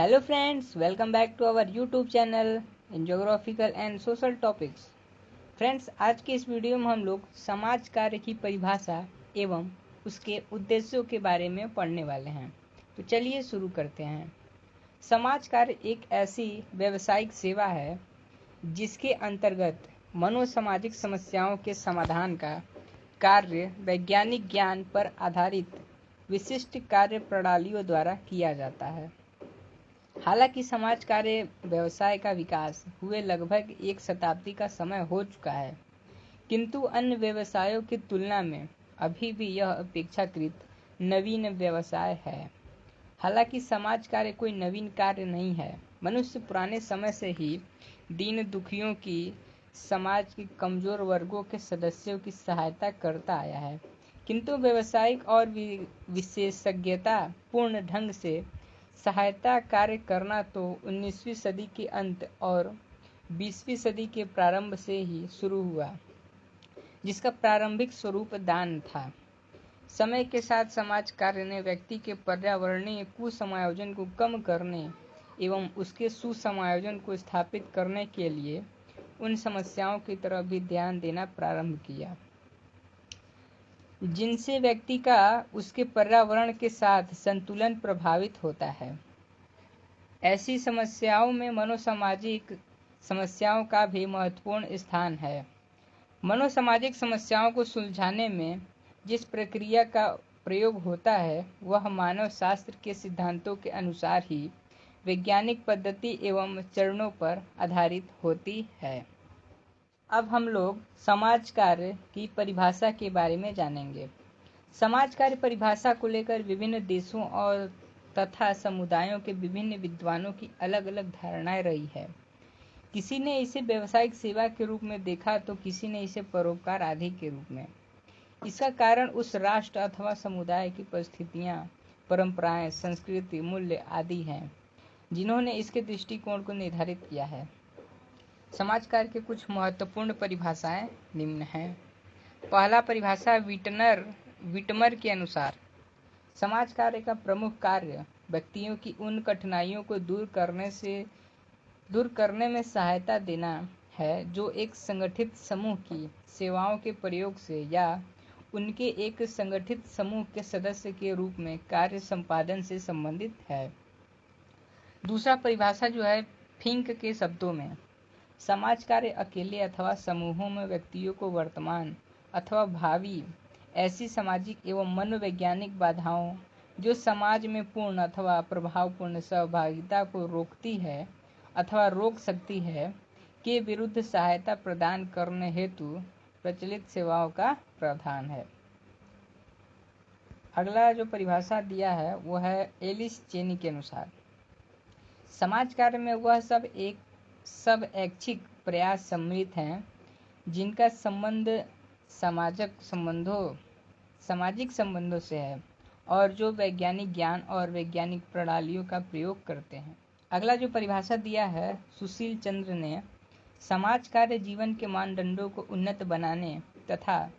Hello friends, welcome back to our YouTube channel in geographical and social topics. Friends, आज के इस video में हम लोग समाज कार्य की परिभाषा एवं उसके उद्देश्यों के बारे में पढ़ने वाले हैं। तो चलिए शुरू करते हैं। समाज कार्य एक ऐसी व्यावसायिक सेवा है जिसके अंतर्गत मनोसामाजिक समस्याओं के समाधान का कार्य वैज्ञानिक ज्ञान पर आधारित विशिष्ट कार्य प्रणालियों द्वारा किया जाता है। हालांकि समाज कार्य व्यवसाय का विकास हुए लगभग एक शताब्दी का समय हो चुका है, किंतु अन्य व्यवसायों की तुलना में अभी भी यह अपेक्षाकृत नवीन व्यवसाय है। हालांकि समाज कार्य कोई नवीन कार्य नहीं है। मनुष्य पुराने समय से ही दीन दुखियों की, समाज के कमजोर वर्गों के सदस्यों की सहायता करता आया है, किंतु व्यावसायिक और विशेषज्ञता पूर्ण ढंग से सहायता कार्य करना तो 19वीं सदी के अंत और 20वीं सदी के प्रारंभ से ही शुरू हुआ, जिसका प्रारंभिक स्वरूप दान था। समय के साथ समाज कार्य ने व्यक्ति के पर्यावरणीय कुसमायोजन को कम करने एवं उसके सुसमायोजन को स्थापित करने के लिए उन समस्याओं की तरफ भी ध्यान देना प्रारंभ किया जिनसे व्यक्ति का उसके पर्यावरण के साथ संतुलन प्रभावित होता है। ऐसी समस्याओं में मनोसामाजिक समस्याओं का भी महत्वपूर्ण स्थान है। मनोसामाजिक समस्याओं को सुलझाने में जिस प्रक्रिया का प्रयोग होता है वह मानव शास्त्र के सिद्धांतों के अनुसार ही वैज्ञानिक पद्धति एवं चरणों पर आधारित होती है। अब हम लोग समाज कार्य की परिभाषा के बारे में जानेंगे। समाज कार्य परिभाषा को लेकर विभिन्न देशों और तथा समुदायों के विभिन्न विद्वानों की अलग अलग धारणाएं रही है। किसी ने इसे व्यावसायिक सेवा के रूप में देखा तो किसी ने इसे परोपकार आदि के रूप में। इसका कारण उस राष्ट्र अथवा समुदाय की परिस्थितियां, परंपराएं, संस्कृति, मूल्य आदि हैं जिन्होंने इसके दृष्टिकोण को निर्धारित किया है। समाज कार्य के कुछ महत्वपूर्ण परिभाषाएं निम्न हैं। पहला परिभाषा विटमर के अनुसार समाज कार्य का प्रमुख कार्य व्यक्तियों की उन कठिनाइयों को दूर करने में सहायता देना है जो एक संगठित समूह की सेवाओं के प्रयोग से या उनके एक संगठित समूह के सदस्य के रूप में कार्य संपादन से संबंधित है। दूसरा परिभाषा जो है फिंक के शब्दों में, समाज कार्य अकेले अथवा समूहों में व्यक्तियों को वर्तमान अथवा भावी ऐसी सामाजिक एवं मनोवैज्ञानिक बाधाओं जो समाज में पूर्ण अथवा प्रभावपूर्ण सहभागिता को रोकती है अथवा रोक सकती है के विरुद्ध सहायता प्रदान करने हेतु प्रचलित सेवाओं का प्रावधान है। अगला जो परिभाषा दिया है वह है एलिस चेनी के अनुसार, समाज कार्य में वह सब ऐच्छिक प्रयास सम्मिलित हैं जिनका संबंध सामाजिक संबंधों से है और जो वैज्ञानिक ज्ञान और वैज्ञानिक प्रणालियों का प्रयोग करते हैं। अगला जो परिभाषा दिया है सुशील चंद्र ने, समाज कार्य जीवन के मानदंडों को उन्नत बनाने तथा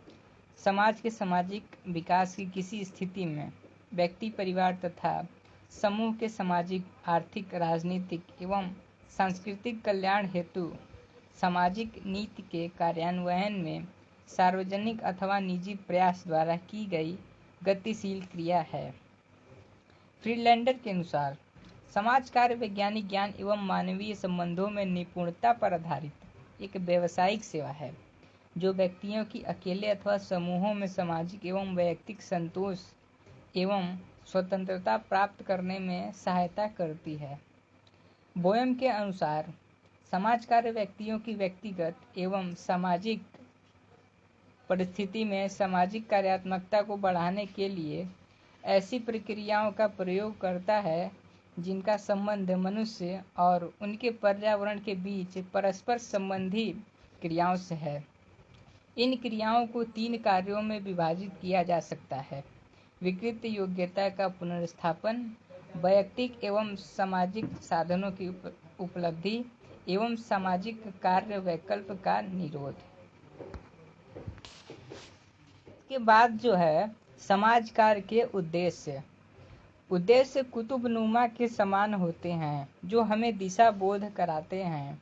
समाज के सामाजिक विकास की किसी स्थिति में व्यक्ति, परिवार तथा समूह के सामाजिक, आर्थिक, राजनीतिक एवं सांस्कृतिक कल्याण हेतु सामाजिक नीति के कार्यान्वयन में सार्वजनिक अथवा निजी प्रयास द्वारा की गई गतिशील क्रिया है। फ्रीलैंडर के अनुसार समाज कार्य वैज्ञानिक ज्ञान एवं मानवीय संबंधों में निपुणता पर आधारित एक व्यावसायिक सेवा है जो व्यक्तियों की अकेले अथवा समूहों में सामाजिक एवं वैयक्तिक संतोष एवं स्वतंत्रता प्राप्त करने में सहायता करती है। बोयम के अनुसार समाज कार्य व्यक्तियों की व्यक्तिगत एवं सामाजिक परिस्थिति में सामाजिक कार्यात्मकता को बढ़ाने के लिए ऐसी प्रक्रियाओं का प्रयोग करता है जिनका संबंध मनुष्य और उनके पर्यावरण के बीच परस्पर संबंधी क्रियाओं से है। इन क्रियाओं को 3 कार्यों में विभाजित किया जा सकता है: विकृत योग्यता का पुनर्स्थापन, वैयक्तिक एवं सामाजिक साधनों की उपलब्धि एवं सामाजिक कार्य वैकल्प का निरोध। इसके बाद जो है समाज कार्य के उद्देश्य। उद्देश्य कुतुबनुमा के समान होते हैं जो हमें दिशा बोध कराते हैं।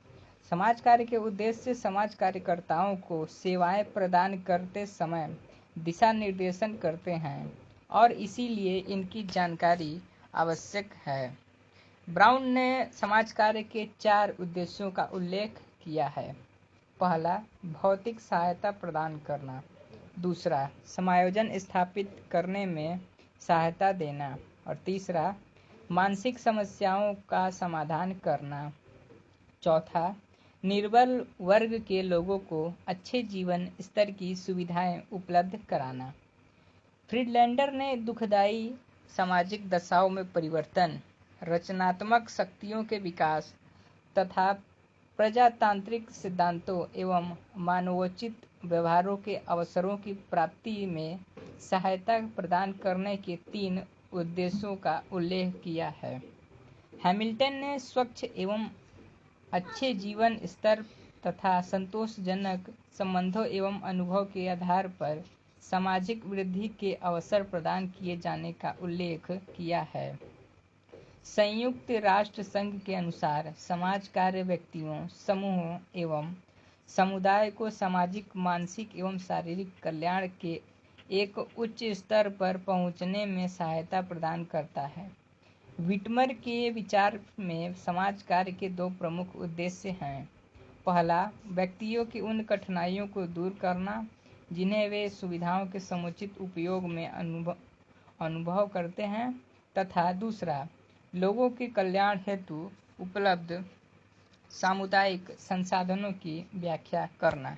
समाज कार्य के उद्देश्य समाज कार्यकर्ताओं को सेवाएं प्रदान करते समय दिशा निर्देशन करते हैं और इसीलिए इनकी जानकारी आवश्यक है। ब्राउन ने समाज कार्य के 4 उद्देश्यों का उल्लेख किया है। पहला, भौतिक सहायता प्रदान करना। दूसरा, समायोजन स्थापित करने में सहायता देना। और तीसरा, मानसिक समस्याओं का समाधान करना। चौथा, निर्बल वर्ग के लोगों को अच्छे जीवन स्तर की सुविधाएं उपलब्ध कराना। फ्रीडलैंडर ने दुखदायी सामाजिक दशाओं में परिवर्तन, रचनात्मक शक्तियों के विकास तथा प्रजातांत्रिक सिद्धांतों एवं मानवोचित व्यवहारों के अवसरों की प्राप्ति में सहायता प्रदान करने के 3 उद्देश्यों का उल्लेख किया है। हैमिल्टन ने स्वच्छ एवं अच्छे जीवन स्तर तथा संतोषजनक संबंधों एवं अनुभव के आधार पर सामाजिक वृद्धि के अवसर प्रदान किए जाने का उल्लेख किया है। संयुक्त राष्ट्र संघ के अनुसार समाज कार्य व्यक्तियों, समूहों एवं समुदाय को सामाजिक, मानसिक एवं शारीरिक कल्याण के एक उच्च स्तर पर पहुंचने में सहायता प्रदान करता है। विटमर के विचार में समाज कार्य के 2 प्रमुख उद्देश्य हैं। पहला, व्यक्तियों की उन कठिनाइयों को दूर करना जिन्हें वे सुविधाओं के समुचित उपयोग में अनुभव करते हैं तथा दूसरा, लोगों के कल्याण हेतु उपलब्ध सामुदायिक संसाधनों की व्याख्या करना।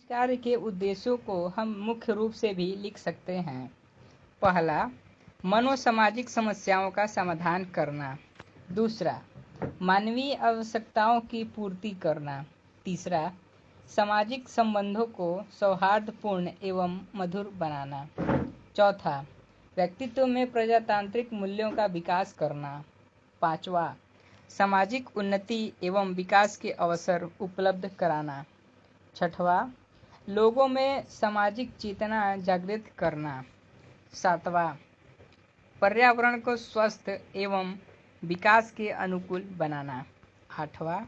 कार्य के उद्देश्यों को हम मुख्य रूप से भी लिख सकते हैं। पहला, मनोसामाजिक समस्याओं का समाधान करना। दूसरा, मानवीय आवश्यकताओं की पूर्ति करना। तीसरा, सामाजिक संबंधों को सौहार्दपूर्ण एवं मधुर बनाना। चौथा, व्यक्तित्व में प्रजातांत्रिक मूल्यों का विकास करना। पांचवा, सामाजिक उन्नति एवं विकास के अवसर उपलब्ध कराना। छठवां, लोगों में सामाजिक चेतना जागृत करना। सातवां, पर्यावरण को स्वस्थ एवं विकास के अनुकूल बनाना। आठवां,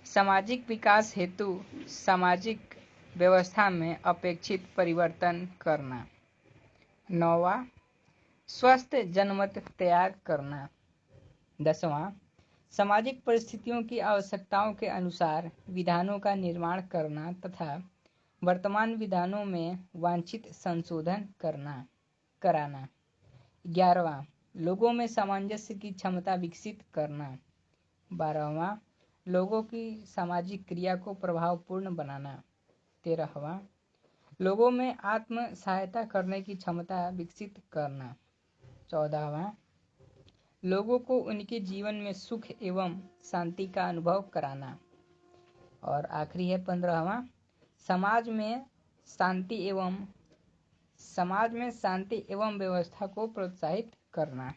सामाजिक विकास हेतु सामाजिक व्यवस्था में अपेक्षित परिवर्तन करना। 9वां, स्वस्थ जनमत तैयार करना। 10वां, सामाजिक परिस्थितियों की आवश्यकताओं के अनुसार विधानों का निर्माण करना तथा वर्तमान विधानों में वांछित संशोधन कराना। 11वां, लोगों में सामंजस्य की क्षमता विकसित करना। 12वां, लोगों की सामाजिक क्रिया को प्रभावपूर्ण बनाना। 13वां, लोगों में आत्म सहायता करने की क्षमता विकसित करना। 14वां, लोगों को उनके जीवन में सुख एवं शांति का अनुभव कराना। और आखिरी है 15वां, समाज में शांति एवं व्यवस्था को प्रोत्साहित करना।